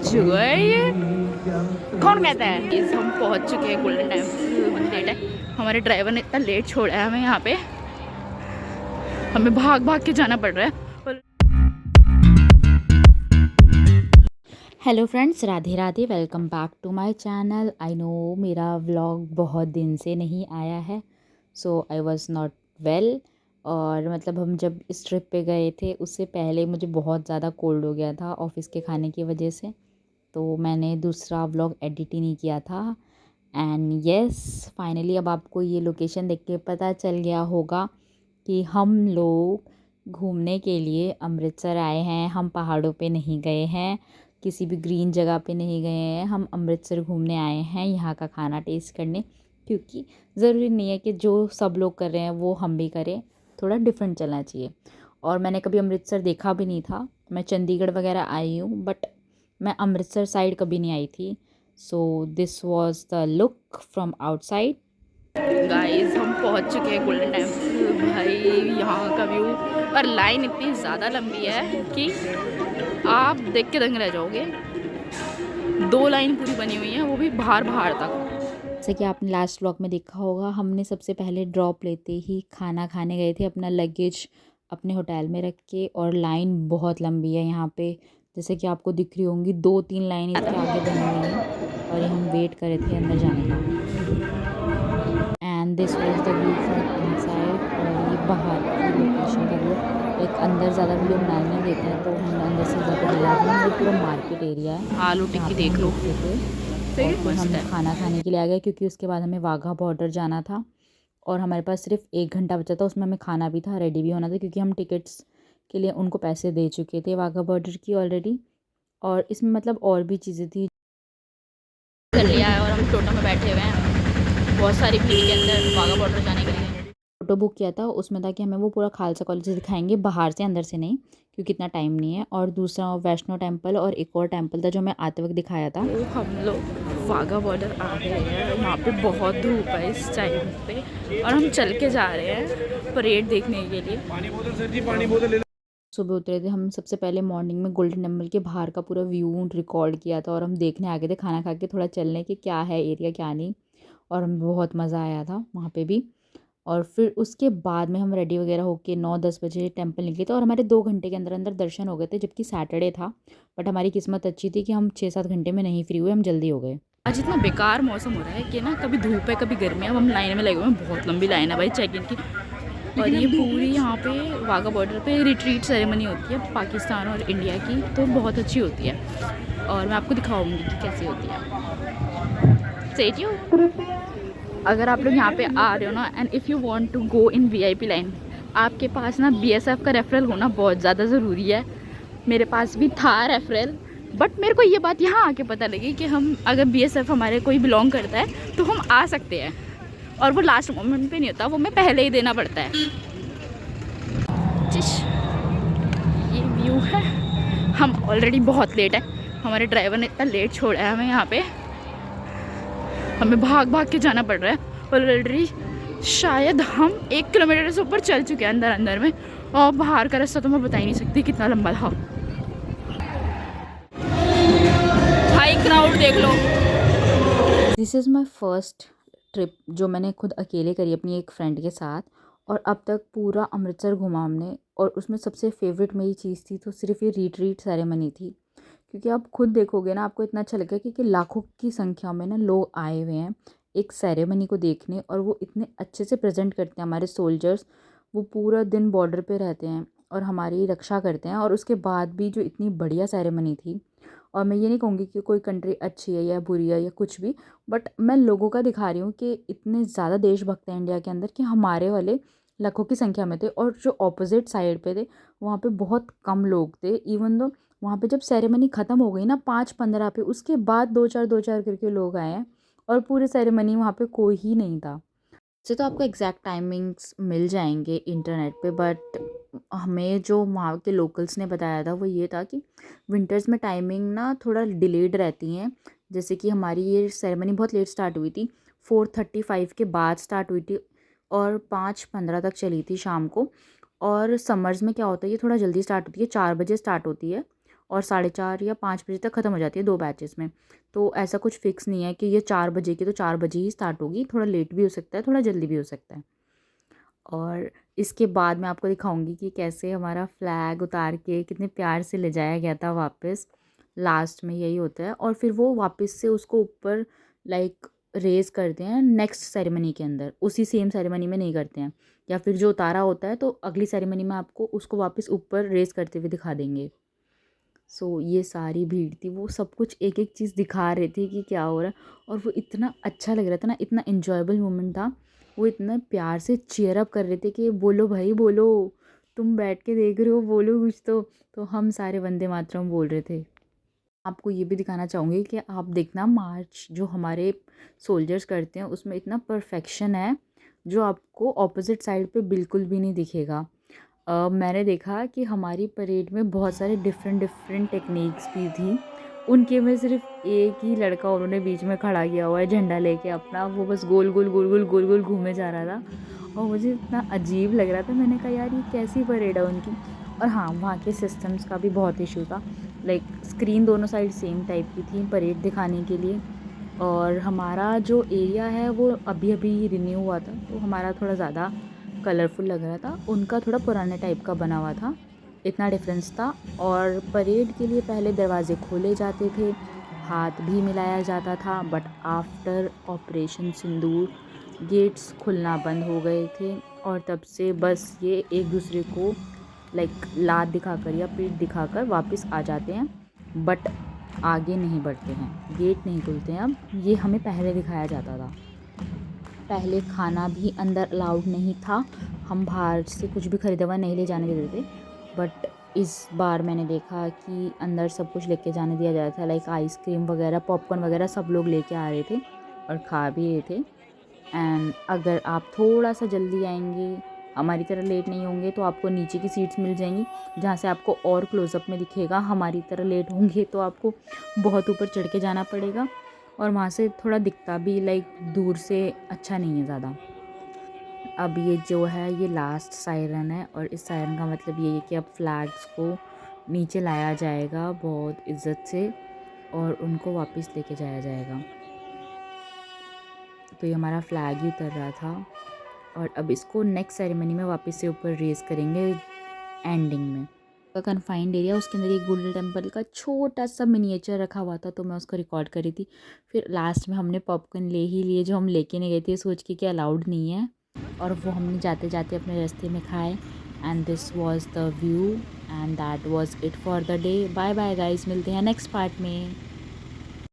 जुआ है ये, कौन कहता है। इस हम पहुंच चुके हैं गोल्डन टेम्पल। लेट है, हमारे ड्राइवर ने इतना लेट छोड़ा है हमें यहाँ पे, हमें भाग भाग के जाना पड़ रहा है। Hello friends, Radhe Radhe, welcome back to my channel. I know मेरा व्लॉग बहुत दिन से नहीं आया है, so I was not well. और मतलब हम जब इस ट्रिप पे गए थे उससे पहले मुझे बहुत ज़्यादा कोल्ड हो गया था ऑफ़िस के खाने की वजह से, तो मैंने दूसरा व्लॉग एडिट ही नहीं किया था। एंड यस, फाइनली अब आपको ये लोकेशन देख के पता चल गया होगा कि हम लोग घूमने के लिए अमृतसर आए हैं। हम पहाड़ों पे नहीं गए हैं, किसी भी ग्रीन जगह पे नहीं गए हैं, हम अमृतसर घूमने आए हैं यहाँ का खाना टेस्ट करने। क्योंकि ज़रूरी नहीं है कि जो सब लोग कर रहे हैं वो हम भी करें, थोड़ा डिफरेंट चलना चाहिए। और मैंने कभी अमृतसर देखा भी नहीं था, मैं चंडीगढ़ वगैरह आई हूँ बट मैं अमृतसर साइड कभी नहीं आई थी। So this was the look from outside. Guys हम पहुंच चुके हैं गोल्डन टेम्पल। भाई यहाँ का व्यू, और लाइन इतनी ज़्यादा लंबी है कि आप देख के दंग रह जाओगे। 2 लाइन पूरी बनी हुई है, वो भी बाहर बाहर तक। जैसे कि आपने लास्ट व्लॉग में देखा होगा, हमने सबसे पहले ड्रॉप लेते ही खाना खाने गए थे, अपना लगेज अपने होटल में रख के। और लाइन बहुत लंबी है यहाँ पे, जैसे कि आपको दिख रही होंगी 2-3 लाइन इसके आगे बनी हुई हैं, और ये हम वेट कर रहे थे अंदर जाने का। And this was the view from inside. और ये बाहर की लोकेशन का व्यू। एक अंदर ज़्यादा वीडियो बनाने नहीं देते हैं, तो हमने अंदर से ज़्यादा दिया नहीं। ये पूरा मार्केट एरिया है, आलू टिक्की देख लो। और फिर हम खाना खाने के लिए आ गए, क्योंकि उसके बाद हमें वाघा बॉर्डर जाना था और हमारे पास सिर्फ 1 घंटा बचा था। उसमें हमें खाना भी था, रेडी भी होना था, क्योंकि हम टिकट्स के लिए उनको पैसे दे चुके थे वाघा बॉर्डर की ऑलरेडी। और इसमें मतलब और भी चीज़ें थी। कर लिया है और हम टोटो में बैठे हुए हैं बहुत सारी भीड़ के अंदर वाघा बॉर्डर जाने के लिए। टोटो बुक किया था, उसमें था कि हमें वो पूरा खालसा कॉलेज दिखाएंगे बाहर से, अंदर से नहीं, क्योंकि इतना टाइम नहीं है। और दूसरा वैष्णो टेम्पल और एक और टेम्पल था जो हमें आते वक्त दिखाया था। तो हम लोग वाघा बॉर्डर आ गए हैं। यहाँ पे बहुत धूप है इस टाइम पे, और हम चल के जा रहे हैं परेड देखने के लिए। पानी बोतल सर जी, पानी बोतल। सुबह उतरे थे हम, सबसे पहले मॉर्निंग में गोल्डन टेम्पल के बाहर का पूरा व्यू रिकॉर्ड किया था, और हम देखने आ गए थे खाना खा के, थोड़ा चलने के क्या है एरिया क्या नहीं। और हमें बहुत मज़ा आया था वहाँ पे भी। और फिर उसके बाद में हम रेडी वगैरह होके 9-10 बजे टेंपल निकले थे, और हमारे 2 घंटे के अंदर अंदर दर्शन हो गए थे, जबकि सैटरडे था। बट हमारी किस्मत अच्छी थी कि हम 6-7 घंटे में नहीं फ्री हुए, हम जल्दी हो गए। आज इतना बेकार मौसम हो रहा है कि ना, कभी धूप है कभी गर्मी है। अब हम लाइन में लगे हुए हैं, बहुत लंबी लाइन है भाई चेक इन की। और ये पूरी यहाँ पे वाघा बॉर्डर पे रिट्रीट सेरेमनी होती है पाकिस्तान और इंडिया की, तो बहुत अच्छी होती है, और मैं आपको दिखाऊंगी कि कैसी होती है। सेट यू, अगर आप लोग यहाँ पे आ रहे हो ना, and if you want to go in VIP line, आपके पास ना बीएसएफ का रेफरल होना बहुत ज़्यादा ज़रूरी है। मेरे पास भी था रेफरल, बट मेरे को ये बात यहाँ आके पता लगी कि हम अगर बीएसएफ हमारे कोई बिलोंग करता है तो हम आ सकते हैं, और वो लास्ट मोमेंट पे नहीं होता, वो हमें पहले ही देना पड़ता है। ये व्यू है। हम ऑलरेडी बहुत लेट है, हमारे ड्राइवर ने इतना लेट छोड़ा है हमें यहाँ पे, हमें भाग भाग के जाना पड़ रहा है। ऑलरेडी शायद हम 1 किलोमीटर से ऊपर चल चुके हैं अंदर अंदर में, और बाहर का रास्ता तो मैं बता ही नहीं सकती कितना लंबा था। हाई क्राउड देख लो। This is my first trip जो मैंने खुद अकेले करी अपनी एक फ्रेंड के साथ, और अब तक पूरा अमृतसर घुमा हमने। और उसमें सबसे फेवरेट मेरी चीज़ थी तो सिर्फ ये रिट्रीट सेरेमनी थी, क्योंकि आप खुद देखोगे ना, आपको इतना अच्छा लगेगा कि लाखों की संख्या में ना लोग आए हुए हैं एक सेरेमनी को देखने, और वो इतने अच्छे से प्रेजेंट करते हैं हमारे सोल्जर्स। वो पूरा दिन बॉर्डर पे रहते हैं और हमारी रक्षा करते हैं, और उसके बाद भी जो इतनी बढ़िया सेरेमनी थी। और मैं ये नहीं कहूँगी कि कोई कंट्री अच्छी है या बुरी है या कुछ भी, बट मैं लोगों का दिखा रही हूँ कि इतने ज़्यादा देशभक्त हैं इंडिया के अंदर कि हमारे वाले लाखों की संख्या में थे, और जो ऑपोजिट साइड पे थे वहाँ पे बहुत कम लोग थे। इवन दो वहाँ पे जब सेरेमनी ख़त्म हो गई ना 5-15 पे, उसके बाद 2-4 करके लोग आए हैं, और पूरे सेरेमनी वहाँ पे कोई ही नहीं था। वैसे तो आपको एग्जैक्ट टाइमिंग्स मिल जाएंगे इंटरनेट पे, बट हमें जो वहाँ के लोकल्स ने बताया था वो ये था कि विंटर्स में टाइमिंग ना थोड़ा डिलेड रहती हैं। जैसे कि हमारी ये सेरेमनी बहुत लेट स्टार्ट हुई थी, 4:35 के बाद स्टार्ट हुई थी, और 5:15 तक चली थी शाम को। और समर्स में क्या होता है, ये थोड़ा जल्दी स्टार्ट होती है, 4 बजे स्टार्ट होती है, और 4:30 या 5 बजे तक ख़त्म हो जाती है 2 बैचेस में। तो ऐसा कुछ फ़िक्स नहीं है कि ये 4 बजे की तो 4 बजे ही स्टार्ट होगी, थोड़ा लेट भी हो सकता है, थोड़ा जल्दी भी हो सकता है। और इसके बाद मैं आपको दिखाऊंगी कि कैसे हमारा फ्लैग उतार के कितने प्यार से ले जाया गया था वापस। लास्ट में यही होता है और फिर वो वापस से उसको ऊपर लाइक रेज़ करते हैं नेक्स्ट सेरेमनी के अंदर, उसी सेम सेरेमनी में नहीं करते हैं। या फिर जो उतारा होता है तो अगली सेरेमनी में आपको उसको वापस ऊपर रेज़ करते हुए दिखा देंगे। सो ये सारी भीड़ थी, वो सब कुछ एक एक चीज़ दिखा रहे थे कि क्या हो रहा है, और वो इतना अच्छा लग रहा था ना, इतना इन्जॉयबल मोमेंट था। वो इतना प्यार से चीयर अप कर रहे थे कि बोलो भाई बोलो, तुम बैठ के देख रहे हो, बोलो कुछ तो हम सारे वंदे मातरम बोल रहे थे। आपको ये भी दिखाना चाहूँगी कि आप देखना मार्च जो हमारे सोल्जर्स करते हैं उसमें इतना परफेक्शन है जो आपको ऑपोजिट साइड पे बिल्कुल भी नहीं दिखेगा। मैंने देखा कि हमारी परेड में बहुत सारे डिफरेंट डिफरेंट टेक्निक्स भी थी। उनके में सिर्फ एक ही लड़का उन्होंने बीच में खड़ा किया हुआ है झंडा लेके अपना, वो बस गोल गोल गोल गोल गोल गोल घूमे जा रहा था और मुझे इतना अजीब लग रहा था। मैंने कहा यार ये कैसी परेड है उनकी। और हाँ, वहाँ के सिस्टम्स का भी बहुत इशू था। लाइक स्क्रीन दोनों साइड सेम टाइप की थी परेड दिखाने के लिए, और हमारा जो एरिया है वो अभी अभी रिन्यू हुआ था तो हमारा थोड़ा ज़्यादा कलरफुल लग रहा था, उनका थोड़ा पुराने टाइप का बना हुआ था, इतना डिफरेंस था। और परेड के लिए पहले दरवाजे खोले जाते थे, हाथ भी मिलाया जाता था, but after operation Sindoor gates खुलना बंद हो गए थे और तब से बस ये एक दूसरे को लाइक लात दिखाकर या पीठ दिखाकर वापस आ जाते हैं, बट आगे नहीं बढ़ते हैं, गेट नहीं खुलते हैं। अब ये हमें पहले दिखाया जाता था। पहले खाना भी अंदर अलाउड नहीं था, हम बाहर से कुछ भी ख़रीदा हुआ नहीं ले जाने देते थे, बट इस बार मैंने देखा कि अंदर सब कुछ लेके जाने दिया जाता था। लाइक आइसक्रीम वगैरह, पॉपकॉर्न वगैरह सब लोग लेके आ रहे थे और खा भी रहे थे। एंड अगर आप थोड़ा सा जल्दी आएंगे, हमारी तरह लेट नहीं होंगे, तो आपको नीचे की सीट्स मिल जाएंगी जहाँ से आपको और क्लोज़अप में दिखेगा। हमारी तरह लेट होंगे तो आपको बहुत ऊपर चढ़ के जाना पड़ेगा और वहाँ से थोड़ा दिखता भी लाइक दूर से अच्छा नहीं है ज़्यादा। अब ये जो है ये लास्ट सायरन है और इस सायरन का मतलब ये है कि अब फ्लैग्स को नीचे लाया जाएगा बहुत इज़्ज़त से और उनको वापस लेके जाया जाएगा। तो ये हमारा फ्लैग ही उतर रहा था और अब इसको नेक्स्ट सेरेमनी में वापस से ऊपर रेज़ करेंगे एंडिंग में। का कन्फाइंड एरिया, उसके अंदर एक गोल्डन टेम्पल का छोटा सा मिनिएचर रखा हुआ था तो मैं उसको रिकॉर्ड करी थी। फिर लास्ट में हमने पॉपकॉर्न ले ही लिए जो हम लेके नहीं गए थे सोच के कि अलाउड नहीं है, और वो हमने जाते जाते अपने रास्ते में खाए। And this was the view and that was it for the day. Bye bye guys, मिलते हैं नेक्स्ट पार्ट में।